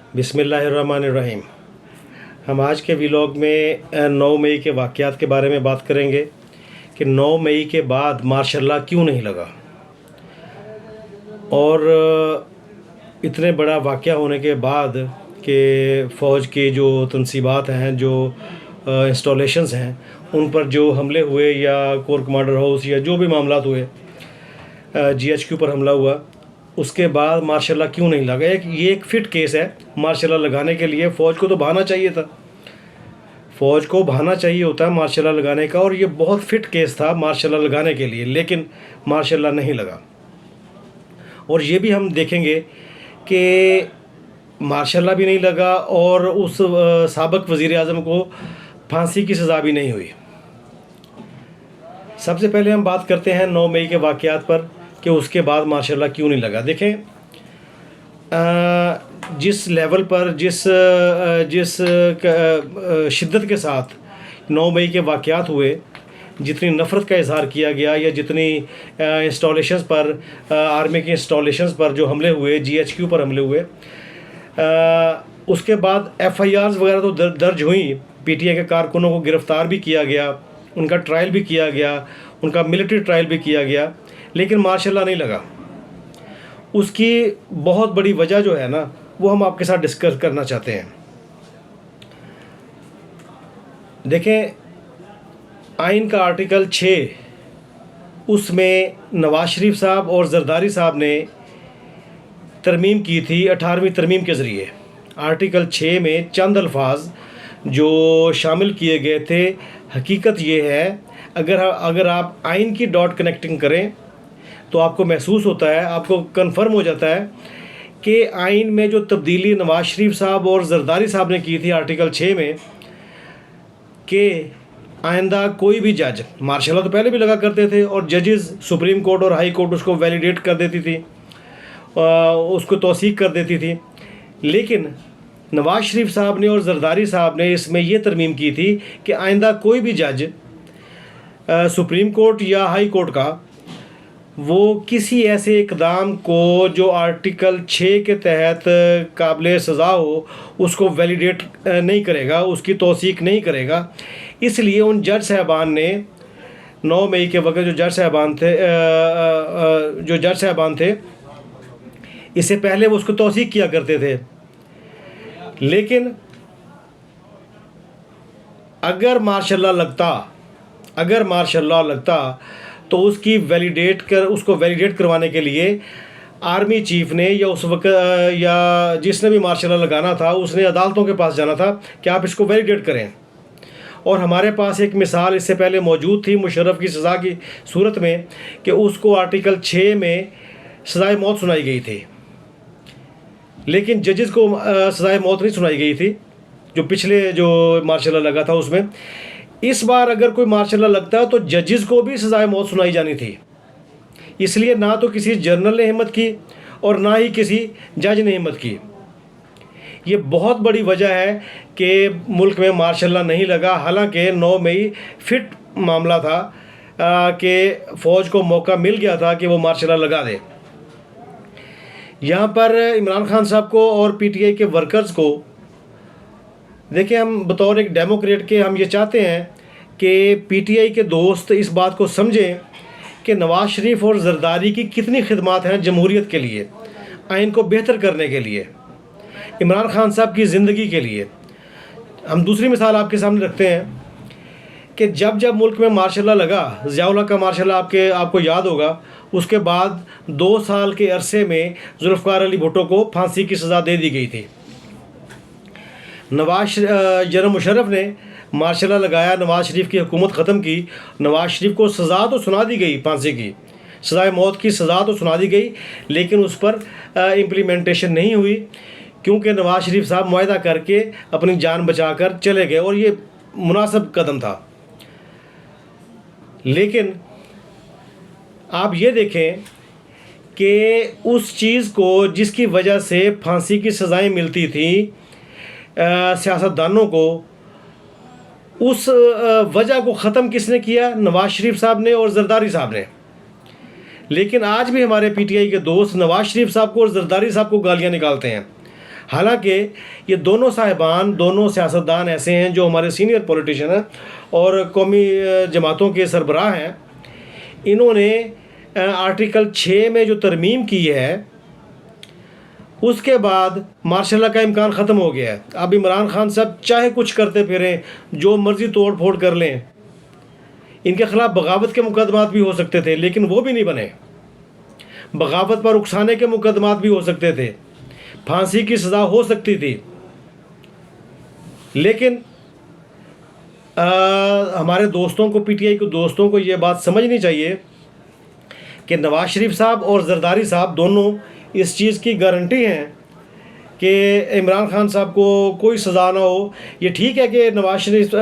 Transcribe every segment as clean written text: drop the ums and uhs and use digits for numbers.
बिस्मिल्लाहिर्रहमानिर्रहीम। हम आज के व्लॉग में 9 मई के वाक़यात के बारे में बात करेंगे कि 9 मई के बाद मार्शल क्यों नहीं लगा, और इतने बड़ा वाक़या होने के बाद कि फ़ौज की जो तनसीबात हैं, जो इंस्टॉलेशंस हैं, उन पर जो हमले हुए या कोर कमांडर हाउस या जो भी मामलात हुए, GHQ पर हमला हुआ, उसके बाद मार्शल क्यों नहीं लगा। ये एक फ़िट केस है मार्शल लगाने के लिए। फ़ौज को तो बहाना चाहिए था, फ़ौज को बहाना चाहिए होता है मार्शल लगाने का, और ये बहुत फ़िट केस था मार्शल लगाने के लिए, लेकिन मार्शल नहीं लगा। और ये भी हम देखेंगे कि मार्शल भी नहीं लगा और उस साबिक़ वज़ीर आज़म को फांसी की सज़ा भी नहीं हुई। सबसे पहले हम बात करते हैं 9 मई के वाक़यात पर कि उसके बाद मार्शल क्यों नहीं लगा। देखें, जिस लेवल पर जिस शिद्दत के साथ 9 मई के वाक़यात हुए, जितनी नफ़रत का इज़हार किया गया, या जितनी इंस्टॉलेशंस पर, आर्मी की इंस्टॉलेशंस पर जो हमले हुए, GHQ पर हमले हुए, उसके बाद FIRs वगैरह तो दर्ज हुई, PTI के कारकुनों को गिरफ़्तार भी किया गया, उनका ट्रायल भी किया गया, उनका मिलिट्री ट्रायल भी किया गया, लेकिन मार्शल नहीं लगा। उसकी बहुत बड़ी वजह जो है ना, वो हम आपके साथ डिस्कस करना चाहते हैं। देखें, आइन का आर्टिकल 6, उसमें नवाज शरीफ साहब और जरदारी साहब ने तरमीम की थी 18वीं तरमीम के ज़रिए। आर्टिकल 6 में चंद अल्फाज जो शामिल किए गए थे, हकीकत ये है, अगर आप आइन की डॉट कनेक्टिंग करें तो आपको महसूस होता है, आपको कंफर्म हो जाता है कि आइन में जो तब्दीली नवाज शरीफ साहब और जरदारी साहब ने की थी आर्टिकल 6 में, कि आइंदा कोई भी जज, मार्शल तो पहले भी लगा करते थे, और जजेस सुप्रीम कोर्ट और हाई कोर्ट उसको वैलिडेट कर देती थी, उसको तौसीक कर देती थी, लेकिन नवाज शरीफ साहब ने और जरदारी साहब ने इसमें यह तरमीम की थी कि आइंदा कोई भी जज सुप्रीम कोर्ट या हाई कोर्ट का, वो किसी ऐसे इक़दाम को जो आर्टिकल 6 के तहत काबिल सज़ा हो, उसको वैलिडेट नहीं करेगा, उसकी तौसीक नहीं करेगा। इसलिए उन जज साहबान ने 9 मई के वक्त जो जज साहबान थे, इससे पहले वो उसको तौसीक किया करते थे, लेकिन अगर मार्शल लॉ लगता तो उसको वैलिडेट करवाने के लिए आर्मी चीफ ने, या उस वक्त या जिसने भी मार्शल लगाना था, उसने अदालतों के पास जाना था कि आप इसको वैलिडेट करें। और हमारे पास एक मिसाल इससे पहले मौजूद थी मुशर्रफ की सज़ा की सूरत में, कि उसको आर्टिकल 6 में सज़ाए मौत सुनाई गई थी, लेकिन जजेस को सज़ाए मौत नहीं सुनाई गई थी जो पिछले जो मार्शल लगा था उसमें। इस बार अगर कोई मार्शल लगता तो जजेस को भी सज़ाए मौत सुनाई जानी थी। इसलिए ना तो किसी जनरल ने हिम्मत की और ना ही किसी जज ने हिम्मत की। ये बहुत बड़ी वजह है कि मुल्क में मार्शल नहीं लगा। हालांकि 9 मई फिट मामला था कि फ़ौज को मौका मिल गया था कि वो मार्शल लगा दे। यहाँ पर इमरान खान साहब को और PTI के वर्कर्स को, देखिए, हम बतौर एक डेमोक्रेट के हम ये चाहते हैं कि PTI के दोस्त इस बात को समझें कि नवाज शरीफ और जरदारी की कितनी खिदमात हैं जमहूरियत के लिए, आइन को बेहतर करने के लिए, इमरान खान साहब की ज़िंदगी के लिए। हम दूसरी मिसाल आपके सामने रखते हैं कि जब मुल्क में मार्शल लगा, ज़ियाउल्लाह का मार्शल आपको याद होगा, उसके बाद 2 साल के अरसे में जुल्फ़िकार अली भुट्टो को फांसी की सज़ा दे दी गई थी। जनरल मुशर्रफ ने मार्शल लगाया, नवाज शरीफ की हुकूमत ख़त्म की, नवाज शरीफ को सज़ा तो सुना दी गई, फांसी की सज़ाए मौत की सज़ा तो सुना दी गई, लेकिन उस पर इम्प्लीमेंटेशन नहीं हुई, क्योंकि नवाज शरीफ साहब मुआहदा करके अपनी जान बचाकर चले गए, और ये मुनासिब कदम था। लेकिन आप ये देखें कि उस चीज़ को, जिसकी वजह से फांसी की सज़ाएं मिलती थी सियासतदानों को, उस वजह को ख़त्म किसने किया? नवाज शरीफ साहब ने और जरदारी साहब ने। लेकिन आज भी हमारे PTI के दोस्त नवाज शरीफ साहब को और जरदारी साहब को गालियाँ निकालते हैं। हालांकि ये दोनों साहिबान, दोनों सियासतदान ऐसे हैं जो हमारे सीनियर पॉलिटिशियन हैं और कौमी जमातों के सरबराह हैं। इन्होंने आर्टिकल 6 में जो तरमीम की है उसके बाद मार्शल लॉ का इम्कान ख़त्म हो गया है। अब इमरान खान साहब चाहे कुछ करते फिरें, जो मर्ज़ी तोड़ फोड़ कर लें, इनके ख़िलाफ़ बगावत के मुकदमात भी हो सकते थे, लेकिन वो भी नहीं बने। बगावत पर उकसाने के मुकदमात भी हो सकते थे, फांसी की सज़ा हो सकती थी। लेकिन हमारे दोस्तों को, पीटीआई के दोस्तों को ये बात समझनी चाहिए कि नवाज शरीफ साहब और जरदारी साहब दोनों इस चीज़ की गारंटी हैं कि इमरान खान साहब को कोई सज़ा ना हो। ये ठीक है कि नवाज शरीफ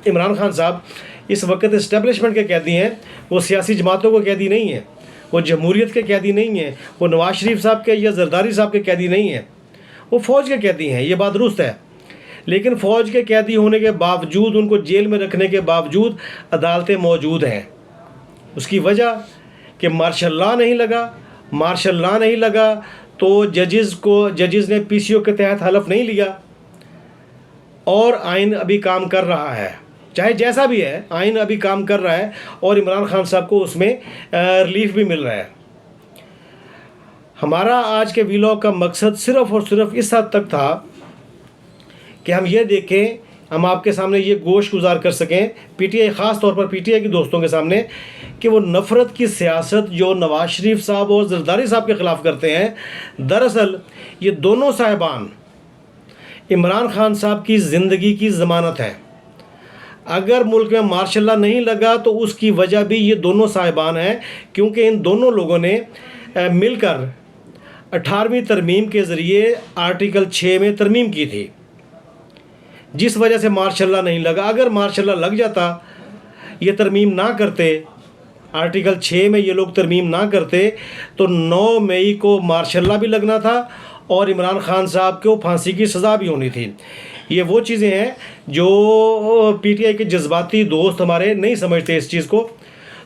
इमरान खान साहब इस वक्त इस्टेब्लिशमेंट के कैदी हैं, वो सियासी जमातों को कैदी नहीं हैं, वो जमहूरियत के कैदी नहीं हैं, वो नवाज शरीफ साहब के या जरदारी साहब के कैदी नहीं हैं, वो फ़ौज के कैदी हैं। ये बात दुरुस्त है। लेकिन फ़ौज के कैदी होने के बावजूद, उनको जेल में रखने के बावजूद अदालतें मौजूद हैं। उसकी वजह कि मार्शल लॉ नहीं लगा। मार्शल लॉ नहीं लगा तो जजेस ने पीसीओ के तहत हलफ नहीं लिया और आइन अभी काम कर रहा है। चाहे जैसा भी है, आइन अभी काम कर रहा है और इमरान खान साहब को उसमें रिलीफ भी मिल रहा है। हमारा आज के वीलॉग का मकसद सिर्फ़ और सिर्फ इस हद तक था कि हम ये देखें, हम आपके सामने ये गोश गुजार कर सकें, पीटीआई, ख़ास तौर पर पीटीआई के दोस्तों के सामने, कि वो नफ़रत की सियासत जो नवाज शरीफ साहब और जरदारी साहब के ख़िलाफ़ करते हैं, दरअसल ये दोनों साहिबान इमरान खान साहब की ज़िंदगी की ज़मानत है। अगर मुल्क में मार्शल लॉ नहीं लगा तो उसकी वजह भी ये दोनों साहिबान हैं, क्योंकि इन दोनों लोगों ने मिलकर 18वीं तरमीम के ज़रिए आर्टिकल 6 में तरमीम की थी, जिस वजह से मार्शल लॉ नहीं लगा। अगर मार्शल लॉ लग जाता, ये तरमीम ना करते, आर्टिकल 6 में ये लोग तरमीम ना करते, तो 9 मई को मार्शल लॉ भी लगना था और इमरान खान साहब को फांसी की सज़ा भी होनी थी। ये वो चीज़ें हैं जो पीटीआई के जज्बाती दोस्त हमारे नहीं समझते इस चीज़ को।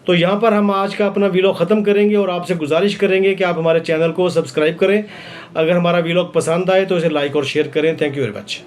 तो यहाँ पर हम आज का अपना वीलॉग ख़त्म करेंगे और आपसे गुजारिश करेंगे कि आप हमारे चैनल को सब्सक्राइब करें। अगर हमारा वीलॉग पसंद आए तो इसे लाइक और शेयर करें। Thank you very much.